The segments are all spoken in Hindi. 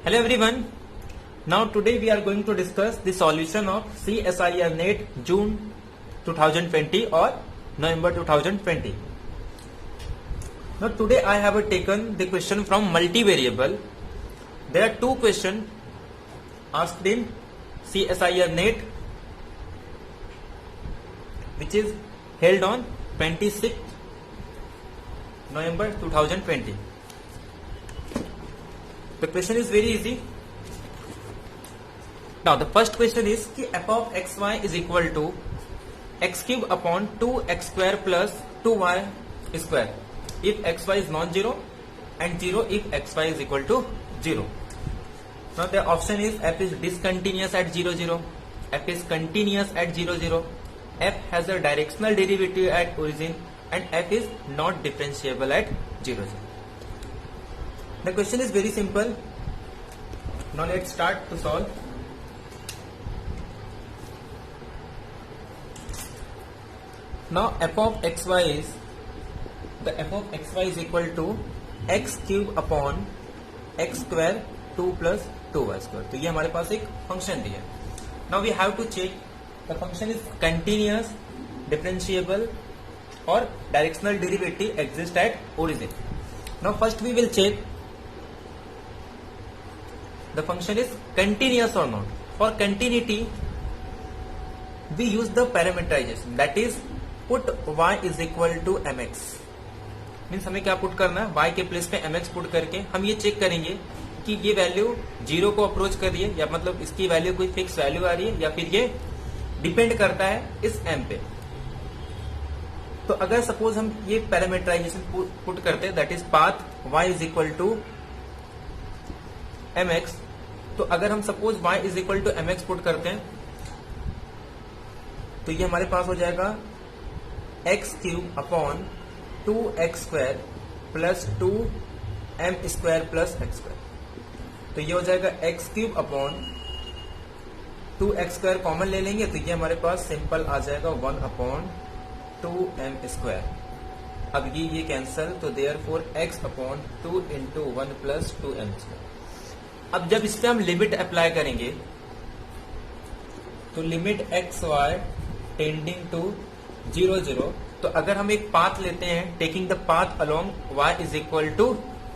Hello everyone. Now today we are going to discuss the solution of CSIR NET June 2020 or November 2020. Now today I have taken the question from multivariable. There are two questions asked in CSIR NET which is held on 26th November 2020. The question is very easy. Now the first question is कि f of xy is equal to x cube upon 2x square plus 2y square if xy is non-zero and 0 if xy is equal to 0. Now the option is f is discontinuous at 0 0, f is continuous at 0 0, f has a directional derivative at origin and f is not differentiable at 0 0. The question is very simple. Now let's start to solve. Now f of xy is equal to x cube upon x square 2 plus 2y square. तो ये हमारे पास एक फंक्शन दिया है. Now we have to check the function is continuous, differentiable or directional derivative exist at origin. Now first we will check the function is continuous or not. For continuity we use the parameterization, that is put y is equal to mx. Means हमें क्या पुट करना है, y के प्लेस पे mx पुट करके हम ये चेक करेंगे कि ये वैल्यू 0 को अप्रोच कर रही है या मतलब इसकी वैल्यू कोई फिक्स वैल्यू आ रही है या फिर ये डिपेंड करता है इस m पे. तो अगर सपोज हम ये पैरामीटराइजेशन पुट करते हैं, that is path y is equal to mx. तो अगर हम suppose y is equal to mx put करते हैं तो ये हमारे पास हो जाएगा x cube upon 2x square plus 2m square plus x square. तो ये हो जाएगा x cube upon 2x square common ले लेंगे तो ये हमारे पास सिंपल आ जाएगा 1 अपॉन 2m स्क्वायर. अब ये कैंसल तो therefore x upon 2 into 1 plus 2m square. अब जब इस पे हम लिमिट अप्लाई करेंगे तो limit x y tending to 0 0. तो अगर हम एक पाथ लेते हैं taking the path along y is equal to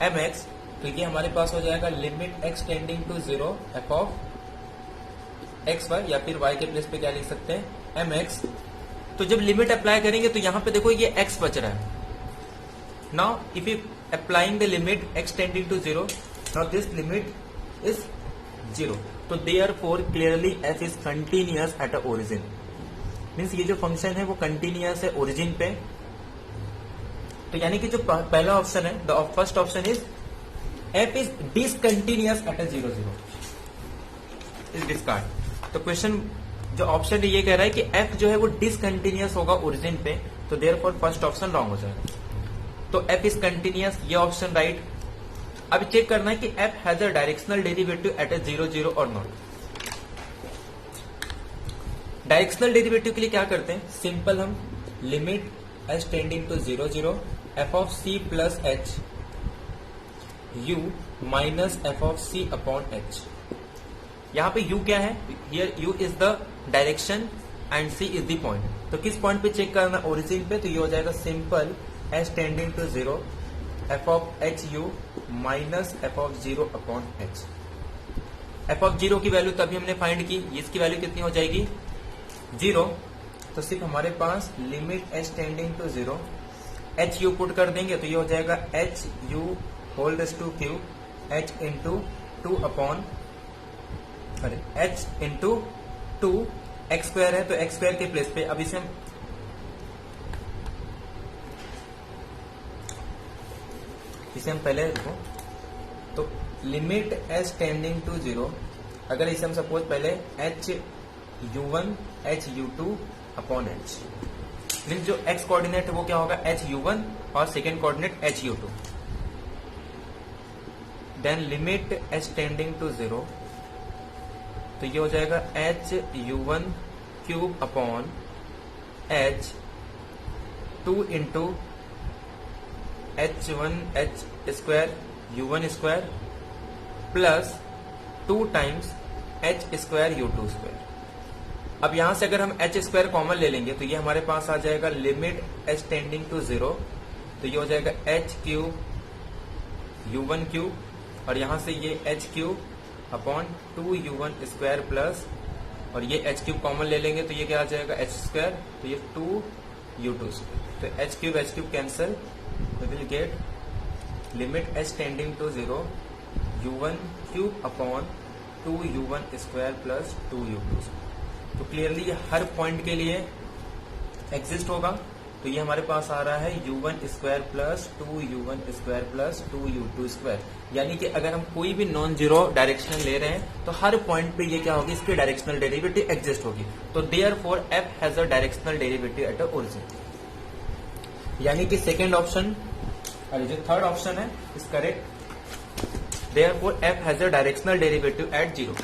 mx तो ये हमारे पास हो जाएगा limit x tending to 0 f of x y या फिर y के प्लेस पे क्या लिख सकते हैं mx. तो जब लिमिट अप्लाई करेंगे तो यहां पे देखो ये x बच रहा है. Now if you applying the limit x tending to 0, now this limit is 0. तो therefore clearly f is continuous at a origin. Means ये जो फंक्शन है वो कंटिन्यूअस है ओरिजिन पे. तो यानी कि जो पहला ऑप्शन है the first option is f is discontinuous at a 0 0 is discard. तो क्वेश्चन जो ऑप्शन ये कह रहा है कि f जो है वो डिसकंटिन्यूअस होगा ओरिजिन पे. तो therefore फर्स्ट ऑप्शन रॉन्ग हो जाएगा. तो f is continuous, ये ऑप्शन राइट. अब चेक करना है कि f has a directional derivative at a 0 0 और नॉट. डायरेक्शनल डेरिवेटिव के लिए क्या करते हैं, सिंपल हम limit h tending to 0 0 f of c plus h u minus f of c upon h. यहाँ पे u क्या है, here u is the direction and c is the point. तो किस पॉइंट पे चेक करना, ओरिजिन पे. तो ये हो जाएगा simple h tending to 0 f of h u minus f of 0 upon h. f of 0 की वैल्यू तभी हमने फाइंड की, इसकी वैल्यू कितनी हो जाएगी 0. तो सिर्फ हमारे पास limit h tending to 0 h u put कर देंगे तो ये हो जाएगा h u whole raise to cube h into 2 upon h into 2 x square है तो x स्क्वायर के प्लेस पे अब इसे हम पहले देखो. तो लिमिट h टेंडिंग टू 0, अगर इसे हम सपोज पहले h u1 h u2 upon h, means जो x कोऑर्डिनेट है वो क्या होगा h u1 और second coordinate h u2. Then limit h tending to 0 तो ये हो जाएगा h u1 cube upon h 2 into h1 h square u1 square plus 2 times h square u two square. अब यहां से अगर हम एच स्क्वायर कॉमन ले लेंगे तो ये हमारे पास आ जाएगा लिमिट एच टेंडिंग टू 0, तो ये हो जाएगा एच क्यूब u1 क्यूब और यहां से ये H cube upon 2u1 square plus, और ये एच क्यूब कॉमन ले लेंगे तो ये क्या आ जाएगा एच स्क्वायर, तो ये 2u2 स्क्वायर, तो h cube cancel, we will get limit h tending to 0 u1 cube upon 2u1 square plus 2u2 square. तो क्लियरली ये हर पॉइंट के लिए एग्जिस्ट होगा, तो ये हमारे पास आ रहा है u1 square plus 2u1 square plus 2u2 square, यानी कि अगर हम कोई भी नॉन जीरो डायरेक्शनल ले रहे हैं तो हर पॉइंट पे ये क्या होगी, इसकी डायरेक्शनल डेरिवेटिव एग्जिस्ट होगी। तो therefore f has a directional derivative eight a origin, यानी कि सेकेंड ऑप्शन और जो थर्ड ऑप्शन है is correct. Therefore f has a directional derivative eight 0।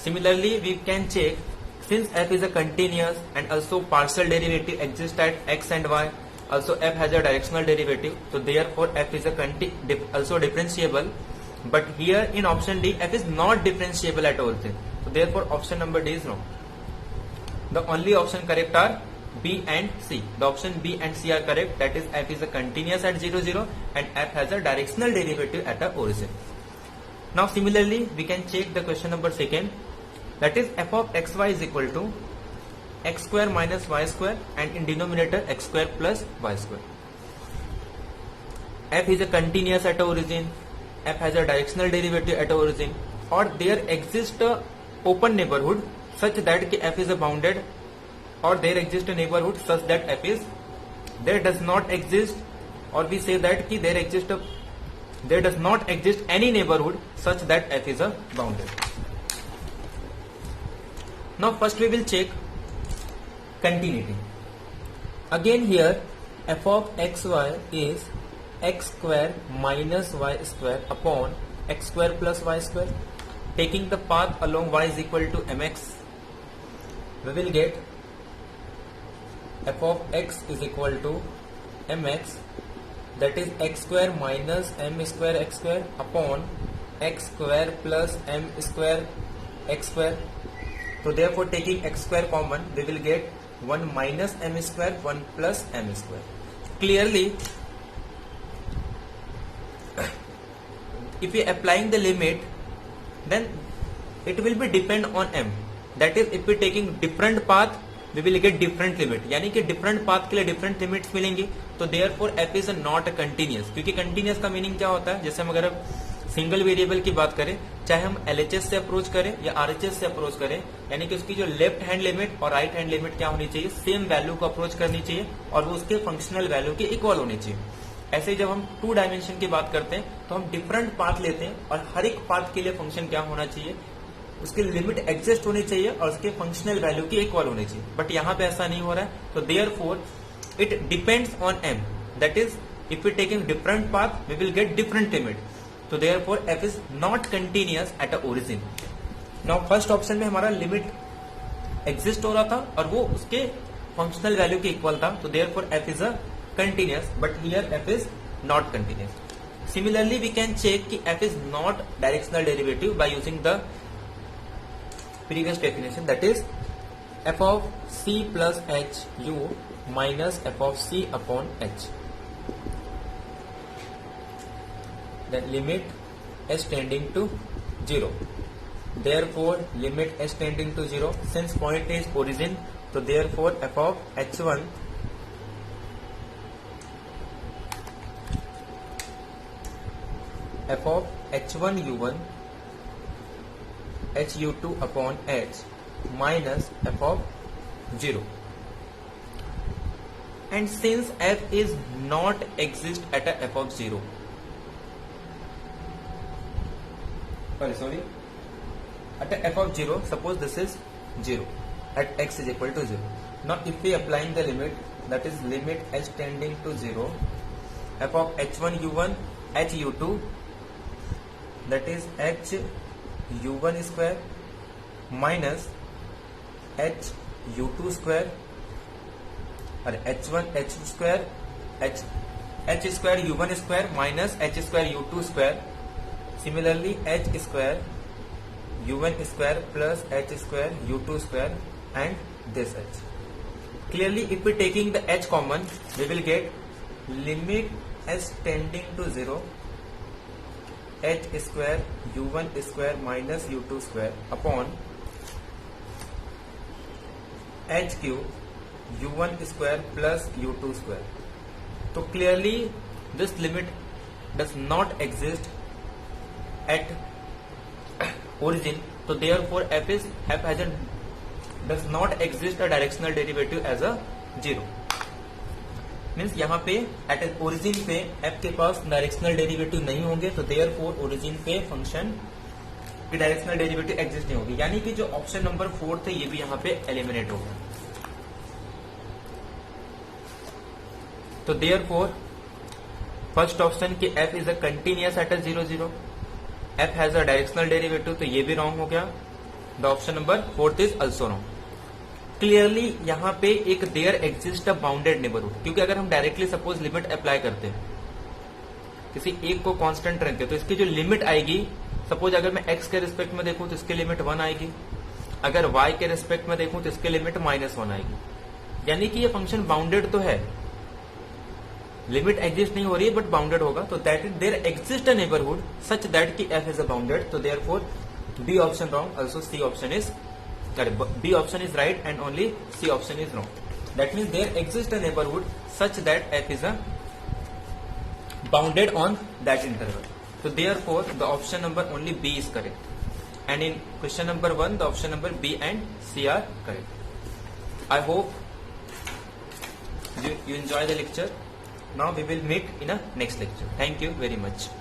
Similarly, we can check since f is a continuous and also partial derivative exists at x and y. Also, f has a directional derivative, so therefore f is a also differentiable. But here in option D, f is not differentiable at origin. So therefore, option number D is wrong. The only option correct are B and C. The option B and C are correct. That is, f is a continuous at 0, 0, and f has a directional derivative at the origin. Now, similarly, we can check the question number second. That is, f of xy is equal to x square minus y square and in denominator x square plus y square. F is a continuous at origin, f has a directional derivative at origin, or there exists a open neighborhood such that f is a bounded, or there exists a neighborhood such that f is, there does not exist, or we say that there does not exist any neighborhood such that f is a bounded. Now first we will check continuity. Again here f of xy is x square minus y square upon x square plus y square. Taking the path along y is equal to mx, we will get f of x is equal to mx, that is x square minus m square x square upon x square plus m square x square. So therefore, taking x square common, we will get 1 minus m square, 1 plus m square. Clearly, if we applying the limit, then it will be depend on m. That is, if we taking different path, we will get different limit. यानी कि different path के लिए different limits मिलेंगी. तो therefore f is not a continuous. क्योंकि continuous का meaning क्या होता है? जैसे हम अगर सिंगल वेरिएबल की बात करें, चाहे हम LHS से अप्रोच करें या RHS से अप्रोच करें, यानी कि उसकी जो लेफ्ट हैंड लिमिट और राइट हैंड लिमिट क्या होनी चाहिए, सेम वैल्यू को अप्रोच करनी चाहिए और वो उसके फंक्शनल वैल्यू के इक्वल होनी चाहिए। ऐसे ही जब हम 2 डायमेंशन की बात करते हैं तो हम डिफरेंट पाथ लेते हैं और हर एक पाथ के लिए फंक्शन क्या होना चाहिए, उसकी लिमिट एग्जिस्ट होनी चाहिए और उसके फंक्शनल वैल्यू के इक्वल होनी चाहिए। बट यहाँ पे ऐसा नहीं हो रहा है, तो therefore it depends on m. That is, if we taking different path we will get different limit. तो therefore f is not continuous at a origin. Now first option में हमारा लिमिट एग्जिस्ट हो रहा था और वो उसके फंक्शनल वैल्यू के इक्वल था, तो therefore f is a continuous, but here f is not continuous. Similarly, we can check कि f is not directional derivative by using the previous definition, that is f of c plus h u minus f of c upon h. Then limit h tending to 0. Therefore, limit h tending to 0, since point is origin, so therefore f of h1 f of h1 u1 h u2 upon h minus f of 0. And since f is not exist at a f of 0, sorry, at a f of 0, suppose this is 0 at x is equal to 0. Now if we applying the limit, that is limit h tending to 0, f of h1 u1 h u2, that is h u1 square minus h u2 square, or h1 h square h square u1 square minus h square u2 square. Similarly, h square u1 square plus h square u2 square and this h. Clearly, if we taking the h common, we will get limit s tending to 0 h square u1 square minus u2 square upon h cube u1 square plus u2 square. So clearly this limit does not exist at origin, so therefore f does not exist a directional derivative as a 0. Means यहाँ पे एट ओरिजिन पे f के पास डायरेक्शनल डेरिवेटिव नहीं होंगे, तो देयरफॉर ओरिजिन पे फंक्शन की डायरेक्शनल डेरिवेटिव एग्जिस्ट नहीं होगी, यानी कि जो ऑप्शन नंबर 4 थे ये भी यहाँ पे एलिमिनेट हो गया. तो देयरफॉर फर्स्ट ऑप्शन की f is a continuous at 0 0, f has a directional derivative, तो ये भी रॉन्ग हो गया. The option number 4 is also wrong. Clearly यहाँ पे एक there exist a bounded neighbourhood, क्योंकि अगर हम डायरेक्टली सपोज लिमिट अप्लाई करते हैं किसी एक को कांस्टेंट रखते, तो इसकी जो लिमिट आएगी, सपोज अगर मैं x के रिस्पेक्ट में देखूं तो इसकी लिमिट 1 आएगी, अगर y के रिस्पेक्ट में देखूं तो इसकी लिमिट -1 आएगी. यानी कि ये फंक्शन बाउंडेड तो है, लिमिट एग्जिस्ट नहीं हो रही है बट बाउंडेड होगा. तो that is there exist a neighbourhood such that की f इज अ बाउंडेड. तो therefore B option wrong, also C option is B option is right and only C option is wrong. That means there exists a neighborhood such that f is a bounded on that interval. So therefore the option number only B is correct. And in question number 1 the option number B and C are correct. I hope you enjoy the lecture. Now we will meet in a next lecture. Thank you very much.